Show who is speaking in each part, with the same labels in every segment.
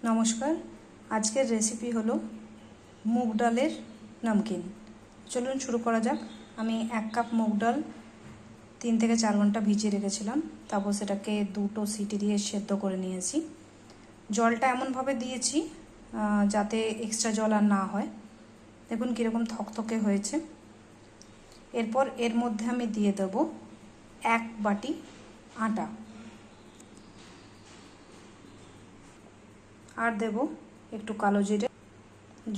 Speaker 1: নমস্কার। আজকের রেসিপি হলো মুগ ডালের নমকিন। চলুন শুরু করা যাক। আমি 1 কাপ মুগ ডাল 3 থেকে 4 ঘন্টা ভিজিয়ে রেখেছিলাম। তারপর সেটাকে 2টো সিটি দিয়ে সেদ্ধ করে নিয়েছি। জলটা এমনভাবে দিয়েছি যাতে এক্সট্রা জল আর না হয়। দেখুন কীরকম থকথকে হয়েছে। এরপর এর মধ্যে আমি দিয়ে দেব 1 বাটি আটা, আর দেব একটু কালো জিরে,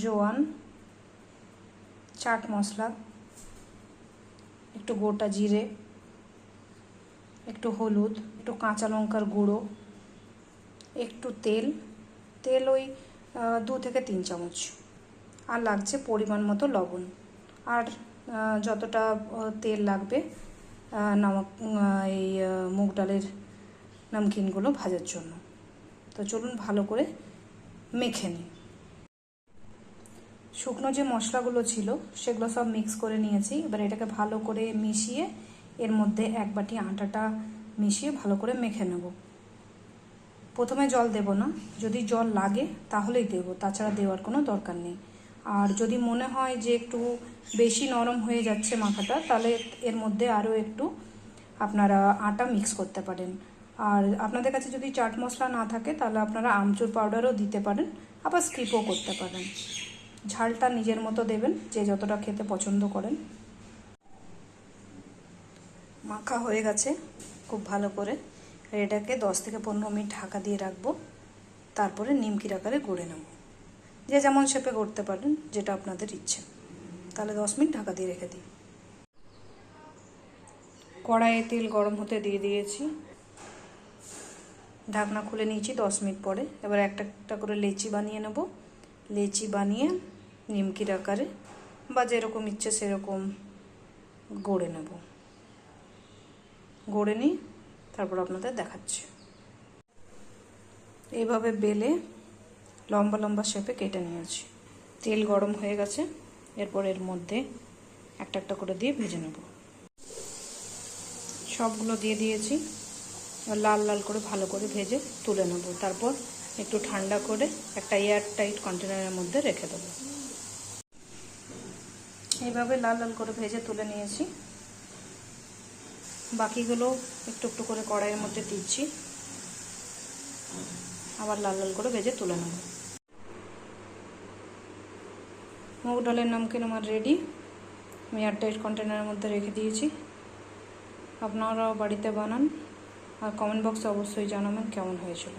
Speaker 1: জোয়ান, চাট মশলা, একটু গোটা জিরে, একটু হলুদ, একটু কাঁচা লঙ্কার গুঁড়ো, একটু তেল ওই 2 থেকে 3 চামচ, আর লাগছে পরিমাণ মতো লবণ। আর যতটা তেল লাগবে এই মুগ ডালের নমকিনগুলো ভাজার জন্য। তো চলুন ভালো করে মেখে নিই। শুকনো যে মশলাগুলো ছিল সেগুলো সব মিক্স করে নিয়েছি। এবার এটাকে ভালো করে মিশিয়ে এর মধ্যে 1 বাটি আটাটা মিশিয়ে ভালো করে মেখে নেব। প্রথমে জল দেব না, যদি জল লাগে তাহলেই দেব, তাছাড়া দেওয়ার কোনো দরকার নেই। আর যদি মনে হয় যে একটু বেশি নরম হয়ে যাচ্ছে মাখাটা, তাহলে এর মধ্যে আরও একটু আপনারা আটা মিক্স করতে পারেন। আর আপনাদের কাছে যদি চাট মশলা না থাকে তাহলে আপনারা আমচুর পাউডারও দিতে পারেন, আবার স্কিপও করতে পারেন। ঝালটা নিজের মতো দেবেন, যে যতটা খেতে পছন্দ করেন। মাখা হয়ে গেছে খুব ভালো করে। এটাকে 10 থেকে 15 মিনিট ঢাকা দিয়ে রাখবো। তারপরে নিমকির আকারে গড়ে নেব। যে যেমন শেপে গড়তে পারেন, যেটা আপনাদের ইচ্ছে। তাহলে 10 মিনিট ঢাকা দিয়ে রেখে দিই। কড়াইয়ে তেল গরম হতে দিয়ে দিয়েছি, ঢাকনা খুলে নিয়েছি 10 মিনিট পরে। এবার একটা একটা করে লেচি বানিয়ে নেব। লেচি বানিয়ে নিমকির আকারে বা যেরকম ইচ্ছে সেরকম গড়ে নেব। গড়ে নিই, তারপর আপনাদের দেখাচ্ছি। এইভাবে বেলে লম্বা লম্বা শেপে কেটে নিয়েছি। তেল গরম হয়ে গেছে, এরপর এর মধ্যে একটা একটা করে দিয়ে ভেজে নেব। সবগুলো দিয়ে দিয়েছি। লাল লাল করে ভালো করে ভেজে তুলে নেব। তারপর একটু ঠান্ডা করে একটা এয়ার টাইট কন্টেনারের মধ্যে রেখে দেবো। এইভাবে লাল লাল করে ভেজে তুলে নিয়েছি। বাকিগুলো একটু একটু করে কড়াইয়ের মধ্যে দিচ্ছি, আবার লাল লাল করে ভেজে তুলে নেব। মুগ ডালের নমকিন আমার রেডি। আমি এয়ার টাইট কন্টেনারের মধ্যে রেখে দিয়েছি। আপনারাও বাড়িতে বানান, আর কমেন্ট বক্সে অবশ্যই জানাবেন কেমন হয়েছিল।